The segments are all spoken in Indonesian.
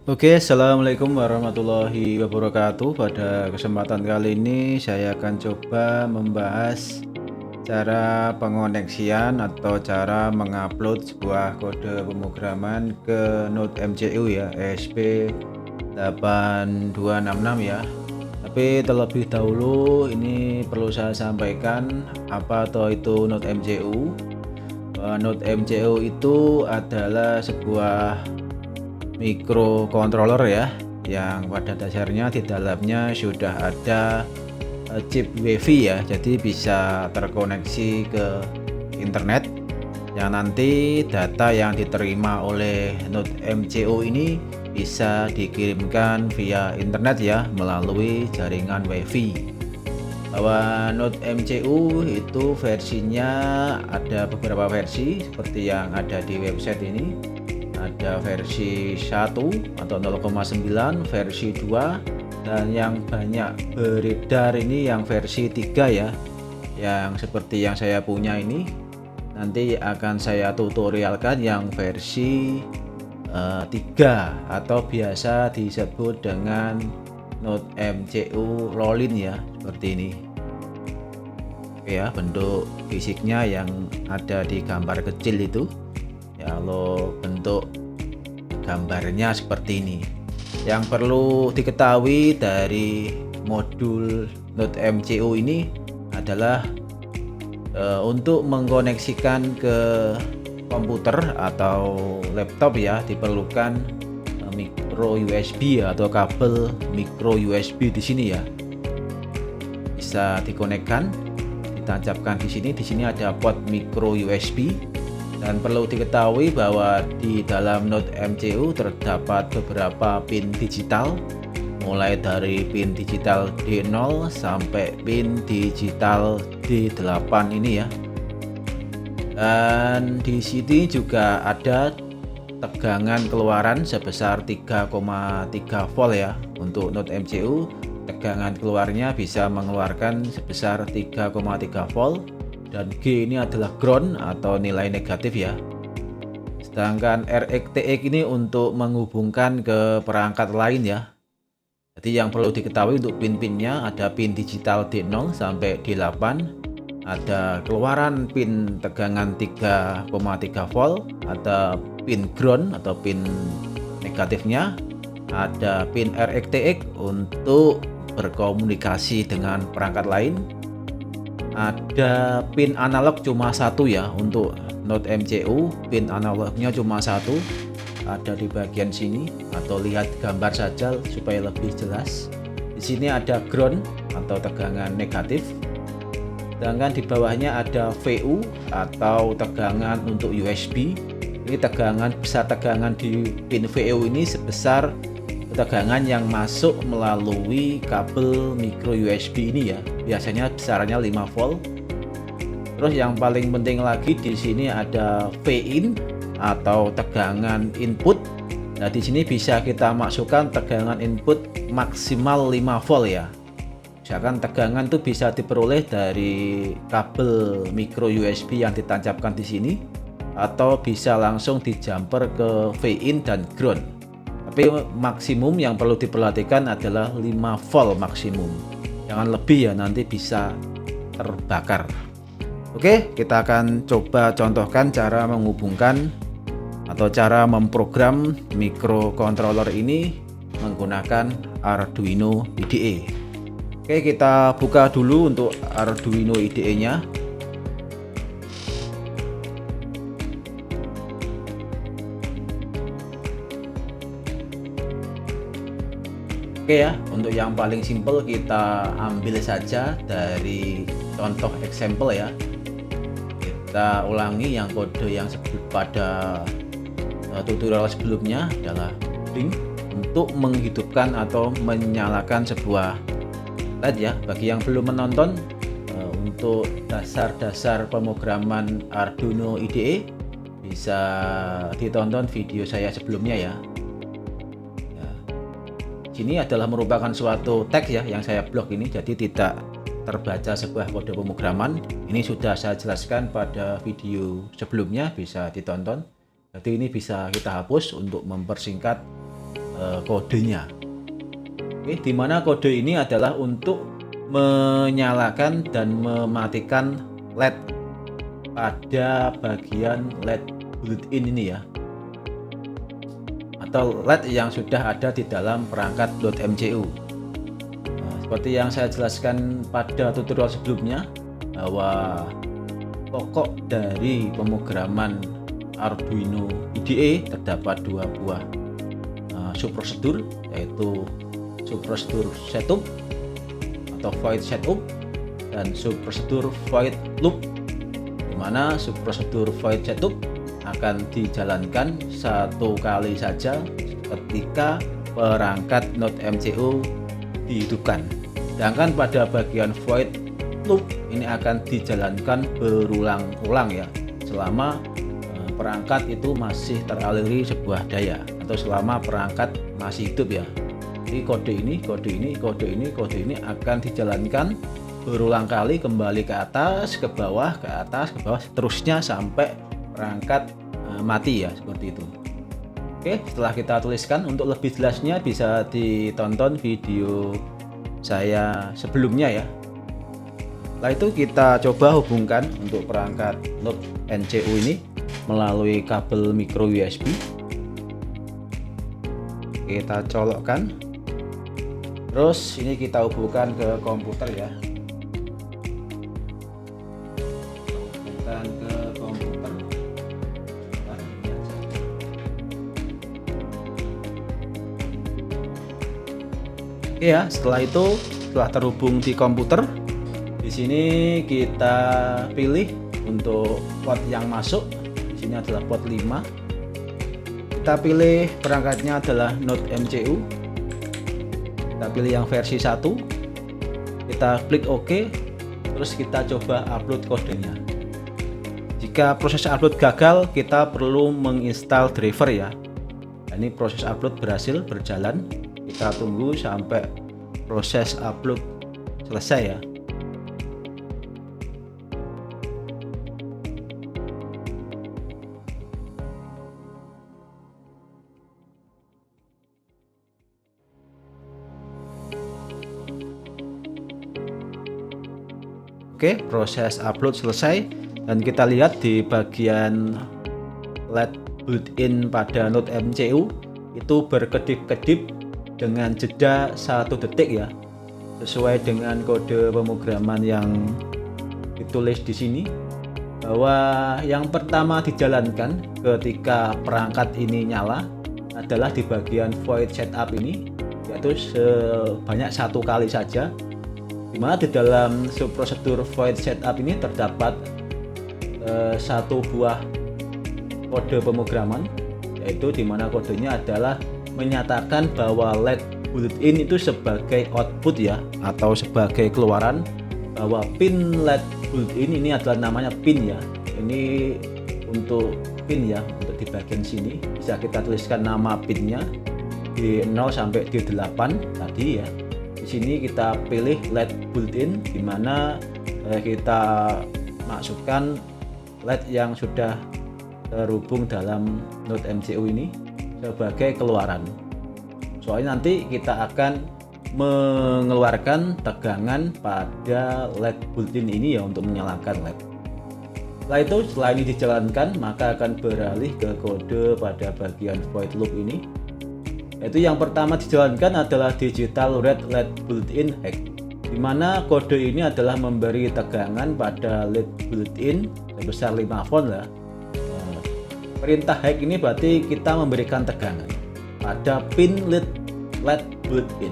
Oke, assalamualaikum warahmatullahi wabarakatuh. Pada kesempatan kali ini saya akan coba membahas cara pengoneksian atau cara mengupload sebuah kode pemrograman ke Node MCU ya, ESP8266 ya. Tapi terlebih dahulu ini perlu saya sampaikan apa atau itu Node MCU. Node MCU itu adalah sebuah microcontroller ya, yang pada dasarnya di dalamnya sudah ada chip WiFi ya, jadi bisa terkoneksi ke internet yang nanti data yang diterima oleh Node MCU ini bisa dikirimkan via internet ya, melalui jaringan WiFi. Bahwa Node MCU itu versinya ada beberapa versi seperti yang ada di website ini. Ada versi 1 atau 0,9, versi 2, dan yang banyak beredar ini yang versi 3 ya, yang seperti yang saya punya ini. Nanti akan saya tutorialkan yang versi 3 atau biasa disebut dengan Node MCU Rollin ya, seperti ini. Oke ya, bentuk fisiknya yang ada di gambar kecil itu. Kalau bentuk gambarnya seperti ini. Yang perlu diketahui dari modul Node MCU ini adalah untuk mengkoneksikan ke komputer atau laptop ya, diperlukan micro USB atau kabel micro USB di sini ya. Bisa dikonekkan, ditancapkan di sini. Di sini ada port micro USB. Dan perlu diketahui bahwa di dalam Node MCU terdapat beberapa pin digital, mulai dari pin digital D0 sampai pin digital D8 ini ya. Dan di sini juga ada tegangan keluaran sebesar 3,3 volt ya. Untuk Node MCU, tegangan keluarnya bisa mengeluarkan sebesar 3,3 volt. Dan G ini adalah ground atau nilai negatif ya. Sedangkan RxTx ini untuk menghubungkan ke perangkat lain ya. Jadi yang perlu diketahui untuk pin-pinnya ada pin digital D0 sampai D8, ada keluaran pin tegangan 3,3 volt, ada pin ground atau pin negatifnya, ada pin RxTx untuk berkomunikasi dengan perangkat lain. Ada pin analog cuma satu ya untuk Node MCU, pin analognya cuma satu, ada di bagian sini, atau lihat gambar saja supaya lebih jelas. Di sini ada ground atau tegangan negatif, sedangkan di bawahnya ada VU atau tegangan untuk USB. Ini tegangan, besar tegangan di pin VU ini sebesar tegangan yang masuk melalui kabel micro USB ini ya, biasanya besarannya 5 volt. Terus yang paling penting lagi di sini ada V-in atau tegangan input. Nah, di sini bisa kita masukkan tegangan input maksimal 5 volt ya. Misalkan tegangan itu bisa diperoleh dari kabel micro USB yang ditancapkan di sini, atau bisa langsung dijumper ke V-in dan ground. Tapi maksimum yang perlu diperhatikan adalah 5 volt maksimum. Jangan lebih ya, nanti bisa terbakar. Oke, kita akan coba contohkan cara menghubungkan atau cara memprogram microcontroller ini menggunakan Arduino IDE. Oke, kita buka dulu untuk Arduino IDE-nya. Oke ya, untuk yang paling simple kita ambil saja dari contoh example ya. Kita ulangi yang kode yang pada tutorial sebelumnya adalah link untuk menghidupkan atau menyalakan sebuah LED ya. Bagi yang belum menonton untuk dasar-dasar pemrograman Arduino IDE, bisa ditonton video saya sebelumnya ya. Ini adalah merupakan suatu teks ya yang saya blok ini, jadi tidak terbaca sebuah kode pemrograman. Ini sudah saya jelaskan pada video sebelumnya, bisa ditonton. Jadi ini bisa kita hapus untuk mempersingkat kodenya. Oke, di mana kode ini adalah untuk menyalakan dan mematikan LED pada bagian LED built-in ini ya, atau LED yang sudah ada di dalam perangkat .mcu. Nah, seperti yang saya jelaskan pada tutorial sebelumnya, bahwa pokok dari pemrograman Arduino IDE terdapat dua buah subprosedur, yaitu subprosedur setup atau void setup dan subprosedur void loop, di mana subprosedur void setup akan dijalankan satu kali saja ketika perangkat .mcu dihidupkan. Sedangkan pada bagian void loop ini akan dijalankan berulang-ulang ya, selama perangkat itu masih teraliri sebuah daya atau selama perangkat masih hidup ya. Jadi kode ini akan dijalankan berulang kali, kembali ke atas, ke bawah, seterusnya sampai perangkat mati ya, seperti itu. Oke, setelah kita tuliskan, untuk lebih jelasnya bisa ditonton video saya sebelumnya ya. Setelah itu kita coba hubungkan untuk perangkat .mcu ini melalui kabel micro USB. Kita colokkan, terus ini kita hubungkan ke komputer ya, hubungkan ke komputer. Oke ya, setelah terhubung di komputer, di sini kita pilih untuk port yang masuk. Di sini adalah port 5. Kita pilih perangkatnya adalah .mcu. Kita pilih yang versi 1. Kita klik OK. Terus kita coba upload kodenya. Jika proses upload gagal, kita perlu menginstal driver ya. Nah, ini proses upload berhasil berjalan. Kita tunggu sampai proses upload selesai ya. Oke, proses upload selesai dan kita lihat di bagian LED built-in pada .mcu itu berkedip-kedip dengan jeda 1 detik ya, sesuai dengan kode pemrograman yang ditulis di sini, bahwa yang pertama dijalankan ketika perangkat ini nyala adalah di bagian void setup ini, yaitu sebanyak 1 kali saja, dimana di dalam subprosedur void setup ini terdapat satu buah kode pemrograman, yaitu dimana kodenya adalah menyatakan bahwa LED built-in itu sebagai output ya, atau sebagai keluaran, bahwa pin LED built-in ini adalah namanya pin ya. Ini untuk pin ya, untuk di bagian sini bisa kita tuliskan nama pinnya di 0 sampai di 8 tadi ya. Di sini kita pilih LED built-in, di mana kita masukkan LED yang sudah terhubung dalam .mcu ini sebagai keluaran. Soalnya nanti kita akan mengeluarkan tegangan pada LED built-in ini ya, untuk menyalakan LED. Setelah ini dijalankan, maka akan beralih ke kode pada bagian void loop ini. Yaitu yang pertama dijalankan adalah digital read LED built-in hack, di mana kode ini adalah memberi tegangan pada LED built-in sebesar 5 volt lah. Perintah hack ini berarti kita memberikan tegangan pada pin LED built-in.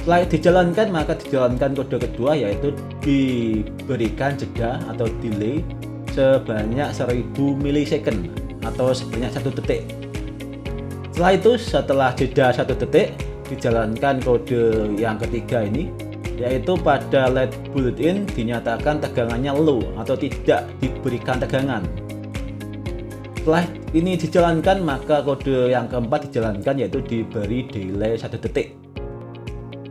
Setelah dijalankan, maka dijalankan kode kedua, yaitu diberikan jeda atau delay sebanyak 1000 milisecond atau sebanyak 1 detik. Setelah itu, setelah jeda 1 detik, dijalankan kode yang ketiga ini, yaitu pada LED built-in dinyatakan tegangannya low atau tidak diberikan tegangan. Setelah ini dijalankan, maka kode yang keempat dijalankan, yaitu diberi delay 1 detik.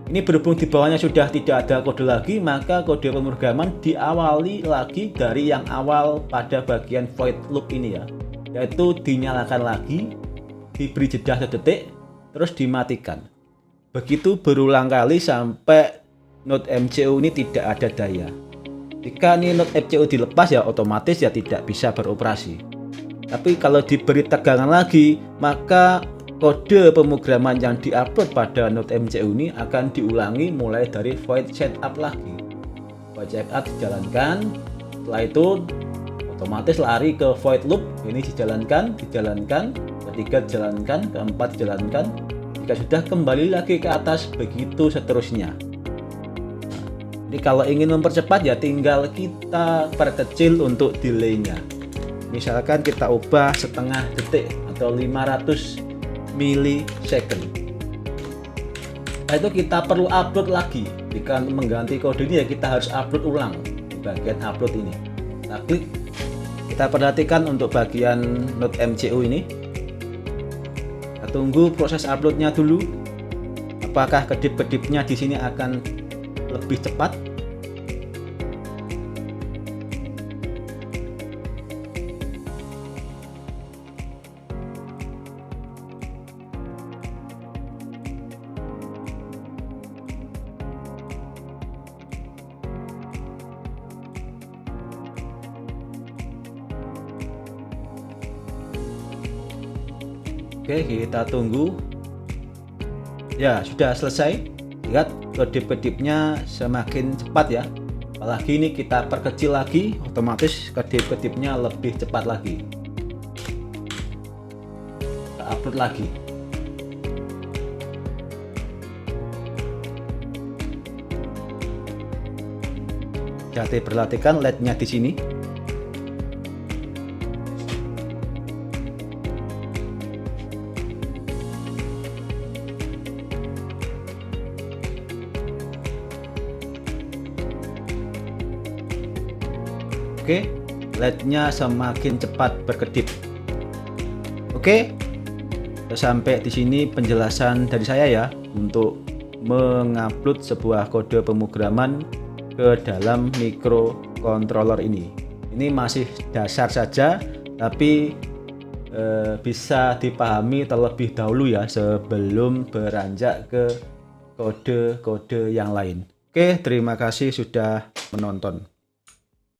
Ini berhubung di bawahnya sudah tidak ada kode lagi, maka kode pemrograman diawali lagi dari yang awal pada bagian void loop ini ya, yaitu dinyalakan lagi, diberi jeda 1 detik, terus dimatikan. Begitu berulang kali sampai node MCU ini tidak ada daya. Jika nih node MCU dilepas ya otomatis ya tidak bisa beroperasi. Tapi kalau diberi tegangan lagi, maka kode pemrograman yang diupload pada node MCU ini akan diulangi mulai dari void setup lagi. Void setup dijalankan, setelah itu otomatis lari ke void loop. Ini dijalankan, ketiga dijalankan, keempat dijalankan. Jika sudah kembali lagi ke atas, begitu seterusnya. Jadi kalau ingin mempercepat ya tinggal kita perkecil untuk delaynya. Misalkan kita ubah setengah detik atau 500 milisecond. Setelah itu kita perlu upload lagi. Jika mengganti kode ini ya kita harus upload ulang di bagian upload ini. Kita klik, kita perhatikan untuk bagian node MCU ini. Kita tunggu proses uploadnya dulu. Apakah kedip-kedipnya di sini akan lebih cepat? Oke, kita tunggu. Ya, sudah selesai. Lihat kedip-kedipnya semakin cepat ya. Apalagi ini kita perkecil lagi, otomatis kedip-kedipnya lebih cepat lagi. Kita upload lagi. Jadi perhatikan LED-nya di sini. Oke, LED-nya semakin cepat berkedip. Oke, sampai di sini penjelasan dari saya ya untuk mengupload sebuah kode pemrograman ke dalam microcontroller ini. Ini masih dasar saja, tapi bisa dipahami terlebih dahulu ya sebelum beranjak ke kode-kode yang lain. Oke, terima kasih sudah menonton.